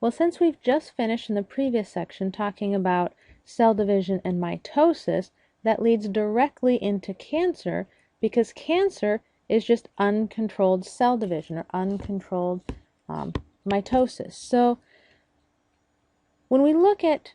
Well, since we've just finished in the previous section talking about cell division and mitosis, that leads directly into cancer, because cancer is just uncontrolled cell division or uncontrolled mitosis. So when we look at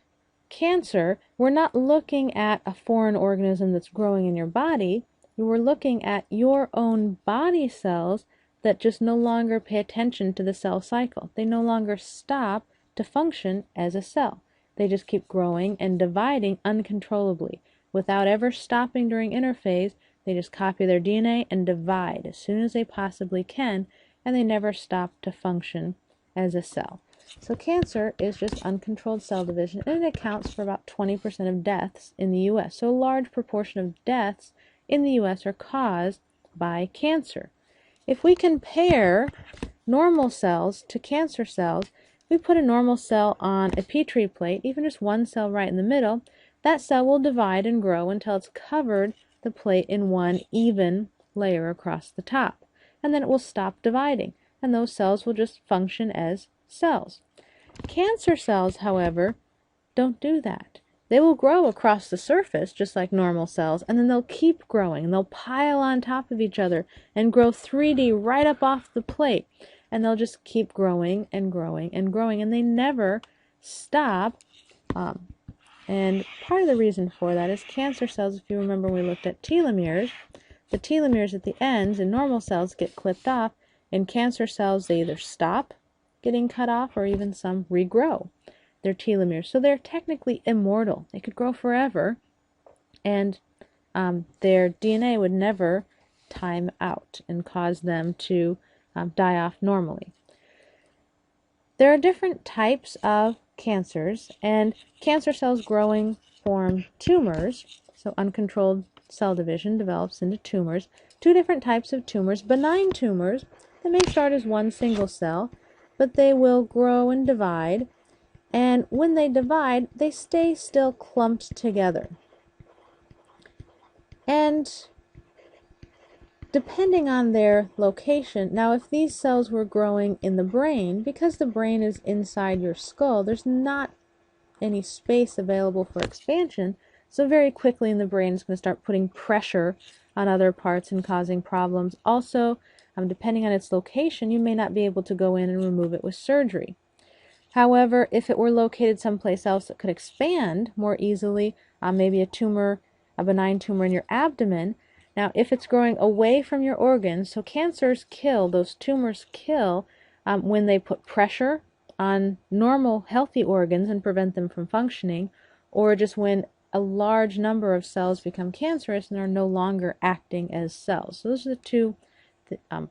cancer, we're not looking at a foreign organism that's growing in your body. We're looking at your own body cells that just no longer pay attention to the cell cycle. They no longer stop to function as a cell. They just keep growing and dividing uncontrollably. Without ever stopping during interphase, they just copy their DNA and divide as soon as they possibly can, and they never stop to function as a cell. So cancer is just uncontrolled cell division, and it accounts for about 20% of deaths in the U.S. So a large proportion of deaths in the U.S. are caused by cancer. If we compare normal cells to cancer cells, we put a normal cell on a Petri plate, even just one cell right in the middle, that cell will divide and grow until it's covered the plate in one even layer across the top. And then it will stop dividing, and those cells will just function as cells. Cancer cells, however, don't do that. They will grow across the surface just like normal cells, and then they'll keep growing, and they'll pile on top of each other and grow 3D right up off the plate, and they'll just keep growing and growing and growing, and they never stop. And part of the reason for that is cancer cells, if you remember we looked at telomeres, the telomeres at the ends in normal cells get clipped off. In cancer cells, they either stop getting cut off or even some regrow their telomeres. So they're technically immortal. They could grow forever, and their DNA would never time out and cause them to die off normally. There are different types of cancers, and cancer cells growing form tumors. So uncontrolled cell division develops into tumors. Two different types of tumors: benign tumors that may start as one single cell, but they will grow and divide. And when they divide, they stay still clumped together. And depending on their location, now if these cells were growing in the brain, because the brain is inside your skull, there's not any space available for expansion, so very quickly in the brain it's going to start putting pressure on other parts and causing problems. Also, depending on its location, you may not be able to go in and remove it with surgery. However, if it were located someplace else that could expand more easily, maybe a benign tumor in your abdomen. Now, if it's growing away from your organs, so cancers kill, those tumors kill when they put pressure on normal healthy organs and prevent them from functioning, or just when a large number of cells become cancerous and are no longer acting as cells. So those are the two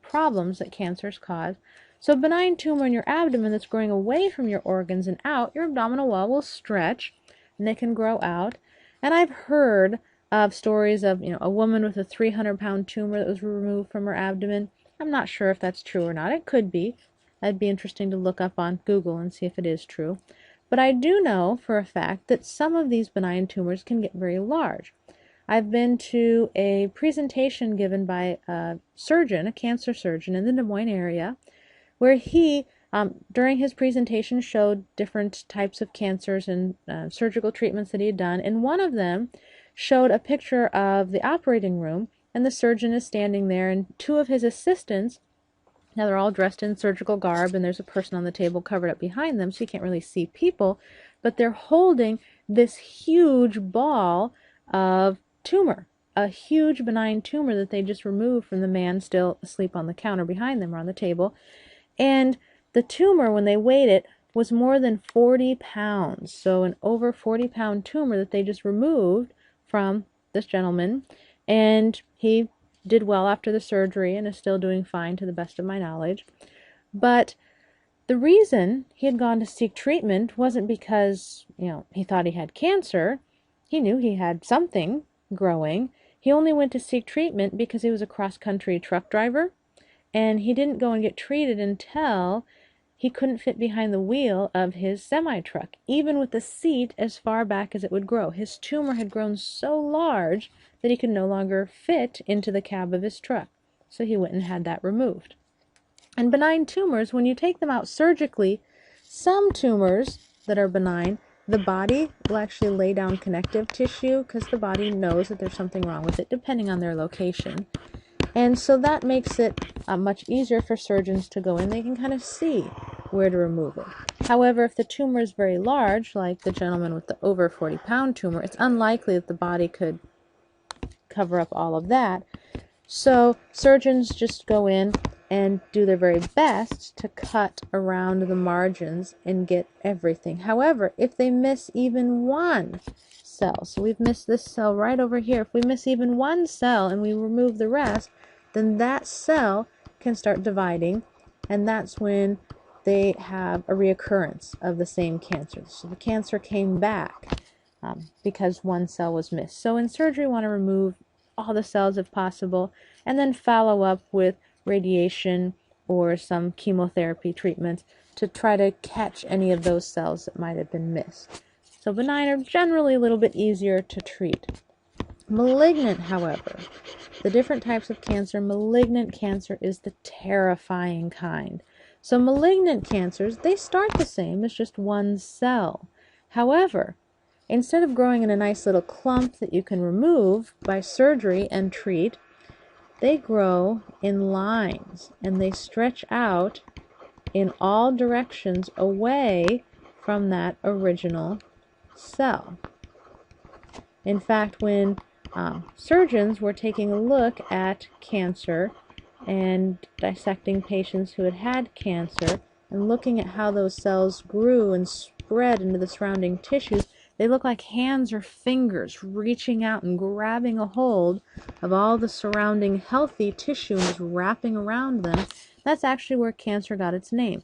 problems that cancers cause. So a benign tumor in your abdomen that's growing away from your organs and out, your abdominal wall will stretch and they can grow out. And I've heard of stories of a woman with a 300-pound tumor that was removed from her abdomen. I'm not sure if that's true or not. It could be. That'd be interesting to look up on Google and see if it is true. But I do know for a fact that some of these benign tumors can get very large. I've been to a presentation given by a surgeon, a cancer surgeon in the Des Moines area, where he, during his presentation, showed different types of cancers and surgical treatments that he had done. And one of them showed a picture of the operating room, and the surgeon is standing there, and two of his assistants, now they're all dressed in surgical garb, and there's a person on the table covered up behind them, so you can't really see people, but they're holding this huge ball of tumor, a huge benign tumor that they just removed from the man still asleep on the counter behind them or on the table. And the tumor, when they weighed it, was more than 40 pounds. So an over 40-pound tumor that they just removed from this gentleman. And he did well after the surgery and is still doing fine to the best of my knowledge. But the reason he had gone to seek treatment wasn't because, he thought he had cancer. He knew he had something growing. He only went to seek treatment because he was a cross-country truck driver. And he didn't go and get treated until he couldn't fit behind the wheel of his semi-truck, even with the seat as far back as it would grow. His tumor had grown so large that he could no longer fit into the cab of his truck. So he went and had that removed. And benign tumors, when you take them out surgically, Some tumors that are benign, the body will actually lay down connective tissue because the body knows that there's something wrong with it, depending on their location. And so that makes it much easier for surgeons to go in. They can kind of see where to remove it. However, if the tumor is very large, like the gentleman with the over 40-pound tumor, it's unlikely that the body could cover up all of that. So surgeons just go in and do their very best to cut around the margins and get everything. However, if they miss even one cell, so we've missed this cell right over here, if we miss even one cell and we remove the rest, then that cell can start dividing, and that's when they have a reoccurrence of the same cancer. So the cancer came back because one cell was missed. So in surgery, we want to remove all the cells if possible, and then follow up with radiation or some chemotherapy treatments to try to catch any of those cells that might have been missed. So benign are generally a little bit easier to treat. Malignant, however, the different types of cancer, malignant cancer is the terrifying kind. So malignant cancers, they start the same as just one cell. However, instead of growing in a nice little clump that you can remove by surgery and treat, they grow in lines and they stretch out in all directions away from that original cell. In fact, when surgeons were taking a look at cancer and dissecting patients who had had cancer and looking at how those cells grew and spread into the surrounding tissues, they look like hands or fingers reaching out and grabbing a hold of all the surrounding healthy tissue and just wrapping around them. That's actually where cancer got its name.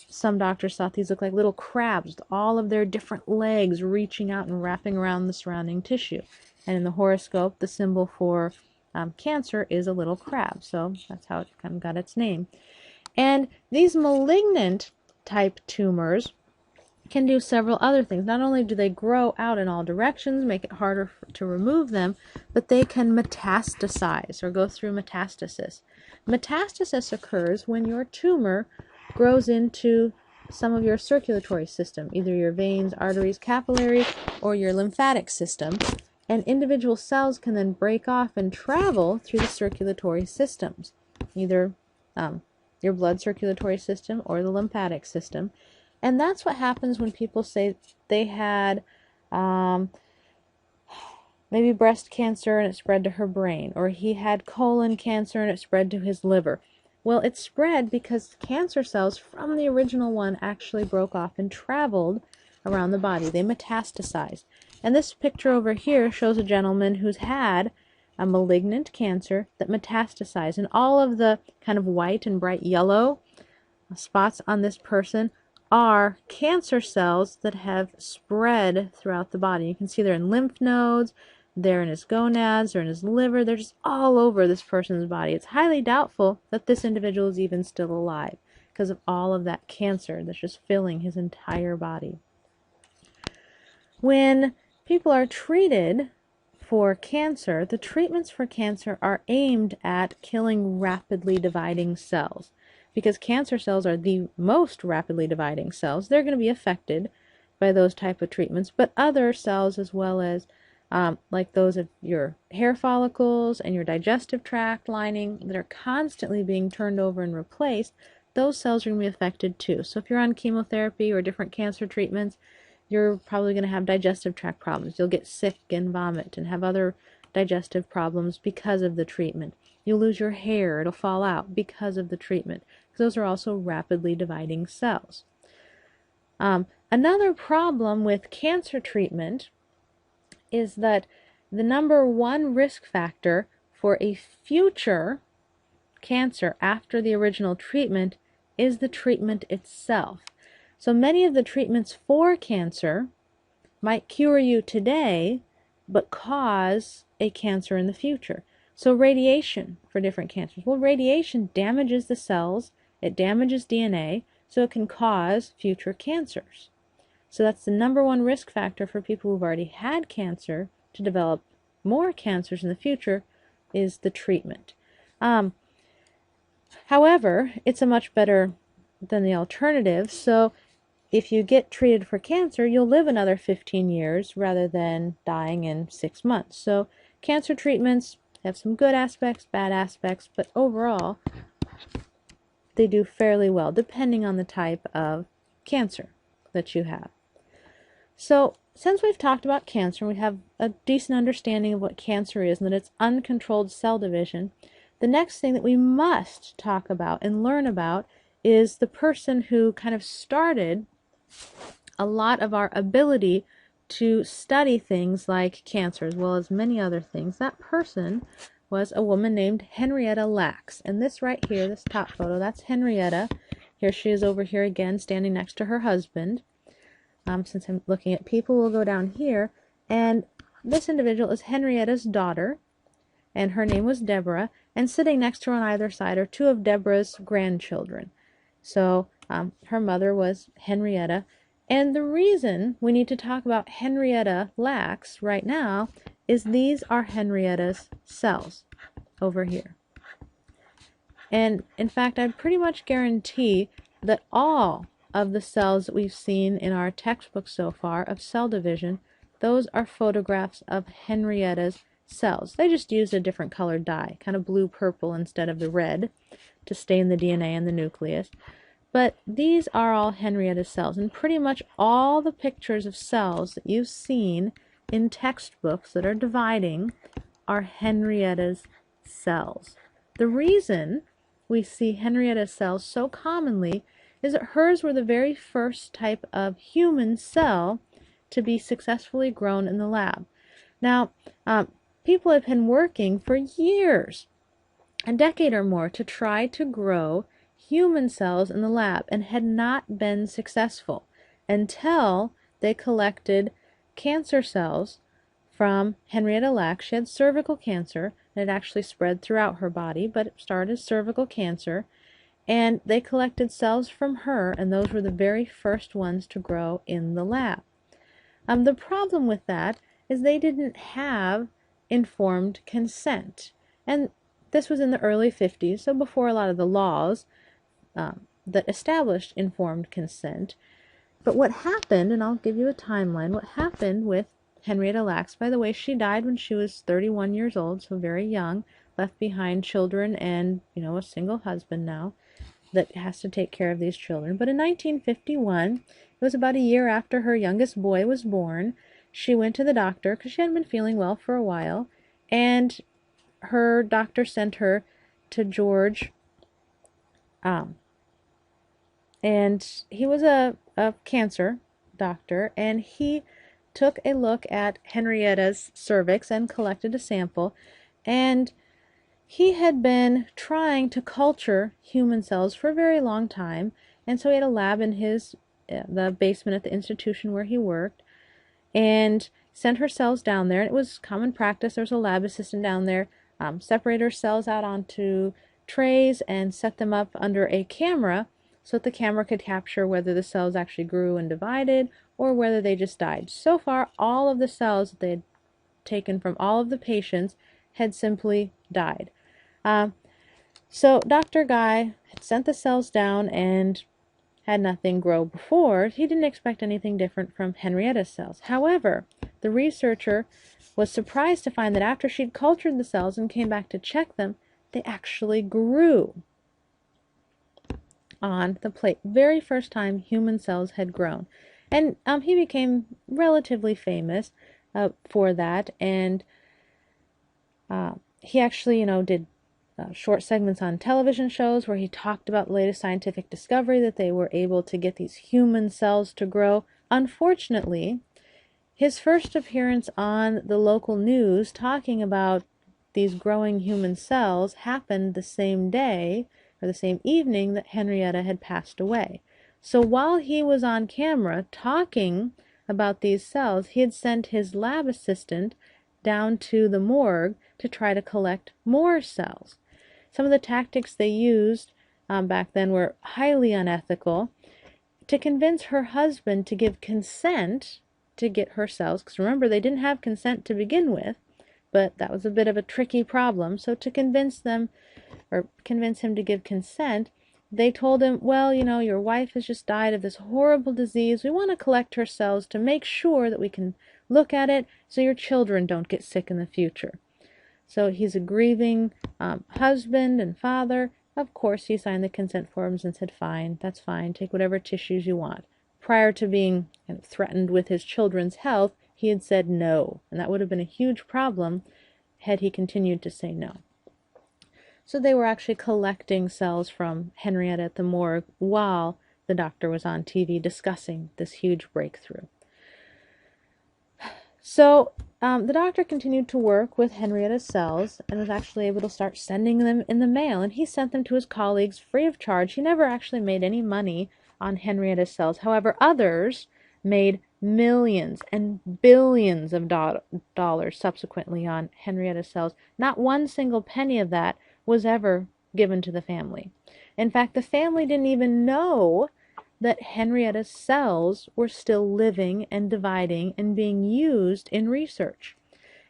Some doctors thought these looked like little crabs with all of their different legs reaching out and wrapping around the surrounding tissue. And in the horoscope, the symbol for cancer is a little crab. So that's how it kind of got its name. And these malignant type tumors can do several other things. Not only do they grow out in all directions, make it harder to remove them, but they can metastasize or go through metastasis. Metastasis occurs when your tumor grows into some of your circulatory system, either your veins, arteries, capillaries, or your lymphatic system, and individual cells can then break off and travel through the circulatory systems, either your blood circulatory system or the lymphatic system. And that's what happens when people say they had maybe breast cancer and it spread to her brain, or he had colon cancer and it spread to his liver. Well, it spread because cancer cells from the original one actually broke off and traveled around the body. They metastasized. And this picture over here shows a gentleman who's had a malignant cancer that metastasized. And all of the kind of white and bright yellow spots on this person are cancer cells that have spread throughout the body. You can see they're in lymph nodes, they're in his gonads, they're in his liver, they're just all over this person's body. It's highly doubtful that this individual is even still alive because of all of that cancer that's just filling his entire body. When people are treated for cancer, the treatments for cancer are aimed at killing rapidly dividing cells. Because cancer cells are the most rapidly dividing cells, they're going to be affected by those type of treatments, but other cells as well as like those of your hair follicles and your digestive tract lining that are constantly being turned over and replaced, those cells are going to be affected too. So if you're on chemotherapy or different cancer treatments, you're probably going to have digestive tract problems. You'll get sick and vomit and have other digestive problems because of the treatment. You'll lose your hair, it'll fall out because of the treatment. Those are also rapidly dividing cells. Another problem with cancer treatment is that the number one risk factor for a future cancer after the original treatment is the treatment itself. So many of the treatments for cancer might cure you today, but cause a cancer in the future. So radiation for different cancers. Well, radiation damages the cells, it damages DNA, so it can cause future cancers. So that's the number one risk factor for people who've already had cancer to develop more cancers in the future is the treatment. However, it's a much better than the alternative. So if you get treated for cancer, you'll live another 15 years rather than dying in 6 months. So cancer treatments have some good aspects, bad aspects, but overall, they do fairly well, depending on the type of cancer that you have. So, since we've talked about cancer, we have a decent understanding of what cancer is and that it's uncontrolled cell division. The next thing that we must talk about and learn about is the person who kind of started a lot of our ability to study things like cancer as well as many other things. That person was a woman named Henrietta Lacks. And this right here, this top photo, that's Henrietta. Here she is over here again, standing next to her husband. Since I'm looking at people, we'll go down here. And this individual is Henrietta's daughter, and her name was Deborah. And sitting next to her on either side are two of Deborah's grandchildren. So her mother was Henrietta. And the reason we need to talk about Henrietta Lacks right now is these are Henrietta's cells over here. And in fact, I pretty much guarantee that all of the cells that we've seen in our textbook so far of cell division, those are photographs of Henrietta's cells. They just used a different colored dye, kind of blue-purple instead of the red, to stain the DNA and the nucleus. But these are all Henrietta's cells, and pretty much all the pictures of cells that you've seen in textbooks that are dividing are Henrietta's cells. The reason we see Henrietta's cells so commonly is that hers were the very first type of human cell to be successfully grown in the lab. Now, people have been working for years, a decade or more, to try to grow human cells in the lab and had not been successful until they collected cancer cells from Henrietta Lacks. She had cervical cancer, and it actually spread throughout her body, but it started as cervical cancer. And they collected cells from her, and those were the very first ones to grow in the lab. The problem with that is they didn't have informed consent. And this was in the early 50s, so before a lot of the laws that established informed consent. But what happened, and I'll give you a timeline, what happened with Henrietta Lacks, by the way, she died when she was 31 years old, so very young, left behind children and, a single husband now that has to take care of these children. But in 1951, it was about a year after her youngest boy was born, she went to the doctor because she hadn't been feeling well for a while, and her doctor sent her to George, and he was a cancer doctor, and he took a look at Henrietta's cervix and collected a sample, and he had been trying to culture human cells for a very long time, and so he had a lab in the basement at the institution where he worked, and sent her cells down there. And it was common practice. There was a lab assistant down there, separate her cells out onto trays and set them up under a camera so that the camera could capture whether the cells actually grew and divided or whether they just died. So far, all of the cells that they had taken from all of the patients had simply died. So Dr. Guy had sent the cells down and had nothing grow before. He didn't expect anything different from Henrietta's cells. However, the researcher was surprised to find that after she'd cultured the cells and came back to check them, they actually grew on the plate. Very first time human cells had grown. And he became relatively famous for that, and he actually, did short segments on television shows where he talked about the latest scientific discovery that they were able to get these human cells to grow. Unfortunately, his first appearance on the local news talking about these growing human cells happened the same day or the same evening that Henrietta had passed away. So while he was on camera talking about these cells, he had sent his lab assistant down to the morgue to try to collect more cells. Some of the tactics they used back then were highly unethical. To convince her husband to give consent to get her cells, because remember, they didn't have consent to begin with, but that was a bit of a tricky problem. So to convince him to give consent, they told him, well, your wife has just died of this horrible disease. We want to collect her cells to make sure that we can look at it so your children don't get sick in the future. So he's a grieving husband and father. Of course, he signed the consent forms and said, fine, that's fine, take whatever tissues you want. Prior to being threatened with his children's health, he had said no, and that would have been a huge problem had he continued to say no. So they were actually collecting cells from Henrietta at the morgue while the doctor was on TV discussing this huge breakthrough. So the doctor continued to work with Henrietta's cells and was actually able to start sending them in the mail. And he sent them to his colleagues free of charge. He never actually made any money on Henrietta's cells. However, others made millions and billions of dollars subsequently on Henrietta's cells. Not one single penny of that was ever given to the family. In fact, the family didn't even know that Henrietta's cells were still living and dividing and being used in research.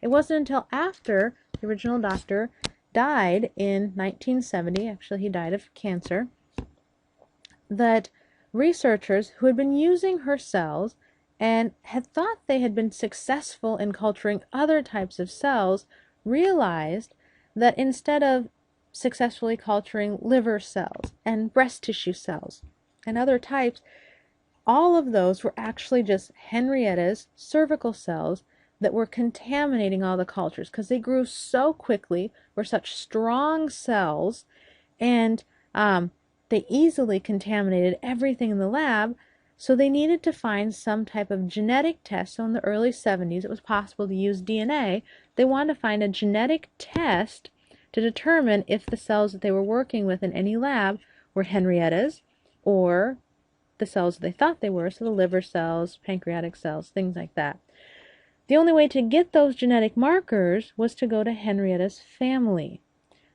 It wasn't until after the original doctor died in 1970, actually he died of cancer, that researchers who had been using her cells and had thought they had been successful in culturing other types of cells realized that instead of successfully culturing liver cells and breast tissue cells and other types, all of those were actually just Henrietta's cervical cells that were contaminating all the cultures because they grew so quickly, were such strong cells, and they easily contaminated everything in the lab. So they needed to find some type of genetic test. So in the early 70s, it was possible to use DNA. They wanted to find a genetic test to determine if the cells that they were working with in any lab were Henrietta's or the cells they thought they were, so the liver cells, pancreatic cells, things like that. The only way to get those genetic markers was to go to Henrietta's family.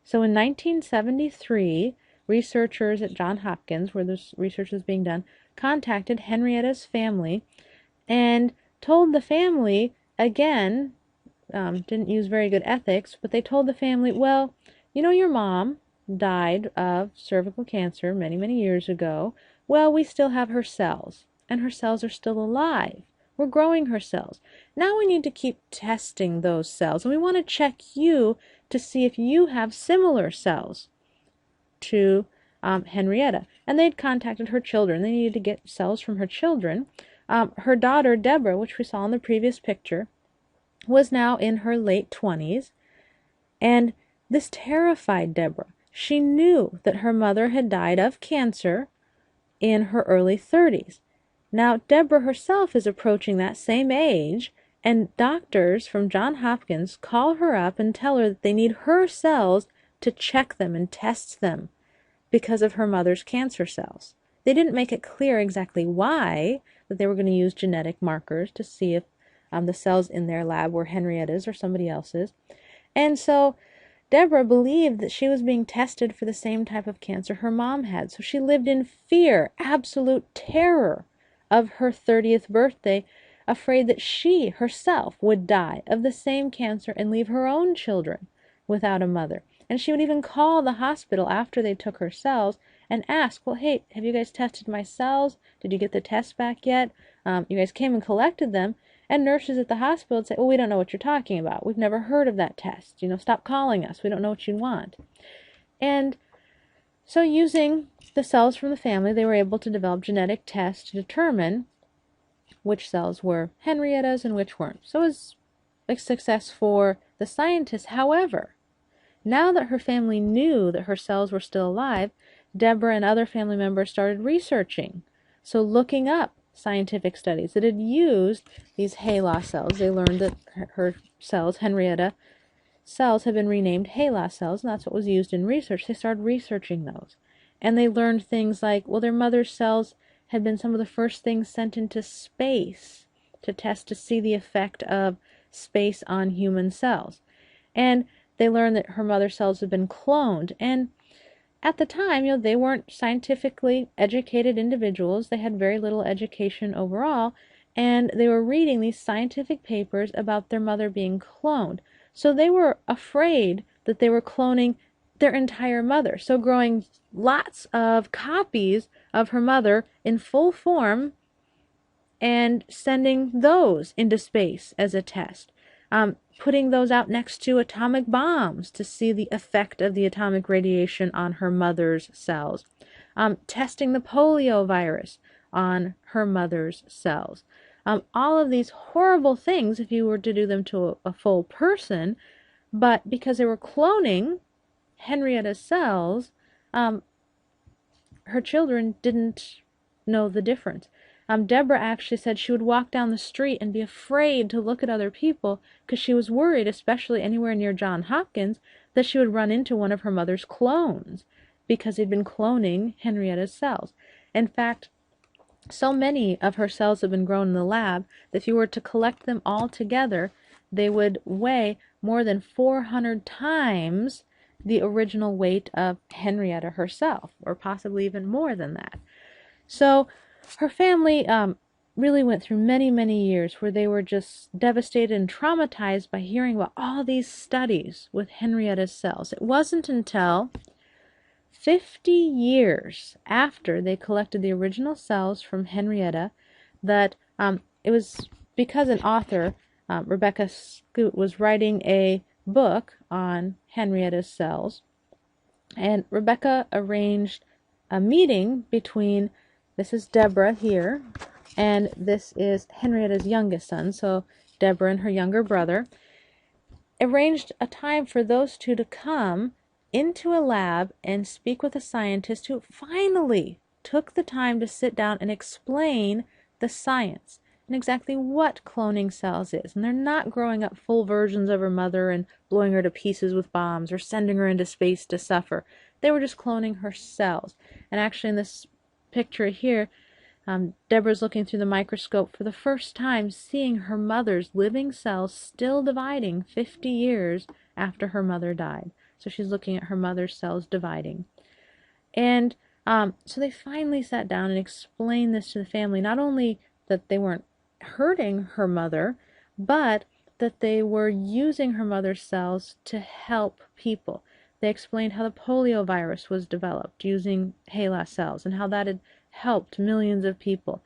So in 1973, researchers at Johns Hopkins, where this research was being done, contacted Henrietta's family and told the family, again, didn't use very good ethics, but they told the family, well, your mom died of cervical cancer many, many years ago. Well, we still have her cells, and her cells are still alive. We're growing her cells. Now we need to keep testing those cells, and we want to check you to see if you have similar cells to Henrietta. And they'd contacted her children. They needed to get cells from her children. Her daughter, Deborah, which we saw in the previous picture, was now in her late 20s, and this terrified Deborah. She knew that her mother had died of cancer in her early 30s. Now, Deborah herself is approaching that same age, and doctors from Johns Hopkins call her up and tell her that they need her cells to check them and test them because of her mother's cancer cells. They didn't make it clear exactly why, that they were going to use genetic markers to see if the cells in their lab were Henrietta's or somebody else's. And so Deborah believed that she was being tested for the same type of cancer her mom had. So she lived in fear, absolute terror of her 30th birthday, afraid that she herself would die of the same cancer and leave her own children without a mother. And she would even call the hospital after they took her cells and ask, well, hey, have you guys tested my cells? Did you get the test back yet? You guys came and collected them. And nurses at the hospital would say, well, we don't know what you're talking about. We've never heard of that test. Stop calling us. We don't know what you want. And so using the cells from the family, they were able to develop genetic tests to determine which cells were Henrietta's and which weren't. So it was a success for the scientists. However, now that her family knew that her cells were still alive, Deborah and other family members started researching. So looking up scientific studies that had used these HeLa cells. They learned that her cells, Henrietta cells, had been renamed HeLa cells, and that's what was used in research. They started researching those. And they learned things like, well, their mother's cells had been some of the first things sent into space to test to see the effect of space on human cells. And they learned that her mother's cells had been cloned. And at the time, they weren't scientifically educated individuals. They had very little education overall, and they were reading these scientific papers about their mother being cloned. So they were afraid that they were cloning their entire mother. So growing lots of copies of her mother in full form and sending those into space as a test. Putting those out next to atomic bombs to see the effect of the atomic radiation on her mother's cells. Testing the polio virus on her mother's cells. All of these horrible things if you were to do them to a full person, but because they were cloning Henrietta's cells, her children didn't know the difference. Deborah actually said she would walk down the street and be afraid to look at other people because she was worried, especially anywhere near Johns Hopkins, that she would run into one of her mother's clones because they'd been cloning Henrietta's cells. In fact, so many of her cells have been grown in the lab that if you were to collect them all together, they would weigh more than 400 times the original weight of Henrietta herself, or possibly even more than that. So her family really went through many, many years where they were just devastated and traumatized by hearing about all these studies with Henrietta's cells. It wasn't until 50 years after they collected the original cells from Henrietta that it was because an author, Rebecca Skloot, was writing a book on Henrietta's cells, and Rebecca arranged a meeting between, this is Deborah here, and this is Henrietta's youngest son, so Deborah and her younger brother, arranged a time for those two to come into a lab and speak with a scientist who finally took the time to sit down and explain the science and exactly what cloning cells is. And they're not growing up full versions of her mother and blowing her to pieces with bombs or sending her into space to suffer. They were just cloning her cells. And actually in this picture here, Deborah's looking through the microscope for the first time, seeing her mother's living cells still dividing 50 years after her mother died. So she's looking at her mother's cells dividing. And so they finally sat down and explained this to the family, not only that they weren't hurting her mother, but that they were using her mother's cells to help people. They explained how the polio virus was developed using HeLa cells and how that had helped millions of people.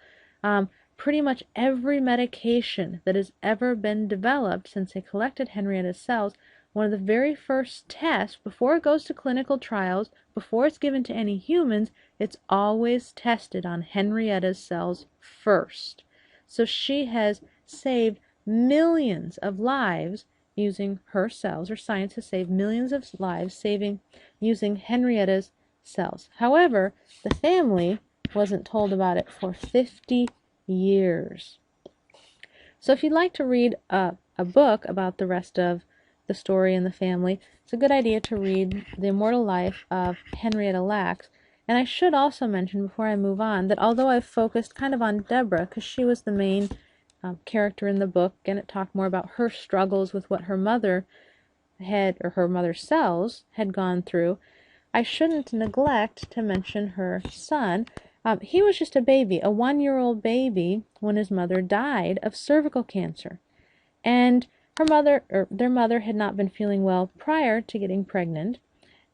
Pretty much every medication that has ever been developed since they collected Henrietta's cells, one of the very first tests, before it goes to clinical trials, before it's given to any humans, it's always tested on Henrietta's cells first. So she has saved millions of lives using her cells, or science has saved millions of lives using Henrietta's cells. However, the family wasn't told about it for 50 years. So if you'd like to read a book about the rest of the story and the family, it's a good idea to read The Immortal Life of Henrietta Lacks. And I should also mention before I move on that although I've focused kind of on Deborah because she was the main character in the book, and it talked more about her struggles with what her mother had, or her mother's cells had gone through, I shouldn't neglect to mention her son. He was just a baby, a 1-year-old baby, when his mother died of cervical cancer. And her mother, or their mother, had not been feeling well prior to getting pregnant,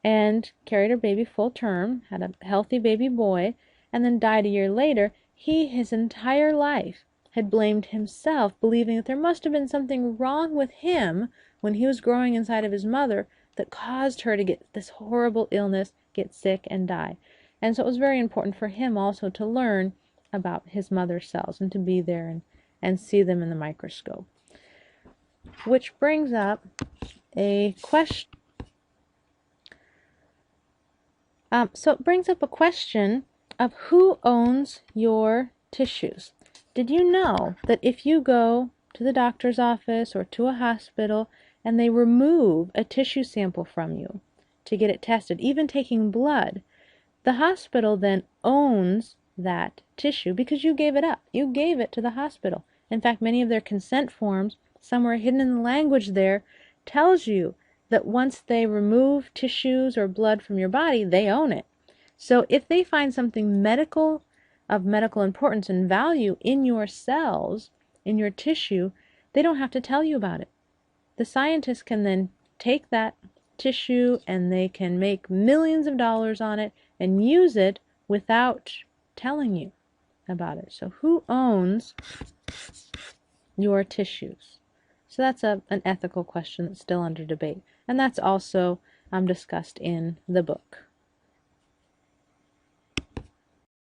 and carried her baby full term, had a healthy baby boy, and then died a year later. He, his entire life, had blamed himself, believing that there must have been something wrong with him when he was growing inside of his mother that caused her to get this horrible illness, get sick, and die. And so it was very important for him also to learn about his mother's cells and to be there and see them in the microscope. Which brings up a question. So it brings up a question of who owns your tissues. Did you know that if you go to the doctor's office or to a hospital and they remove a tissue sample from you to get it tested, even taking blood, the hospital then owns that tissue because you gave it up. You gave it to the hospital. In fact, many of their consent forms, somewhere hidden in the language there, tells you that once they remove tissues or blood from your body, they own it. So if they find something of medical importance and value in your cells, in your tissue, they don't have to tell you about it. The scientists can then take that tissue and they can make millions of dollars on it and use it without telling you about it. So who owns your tissues? So that's an ethical question that's still under debate. And that's also discussed in the book.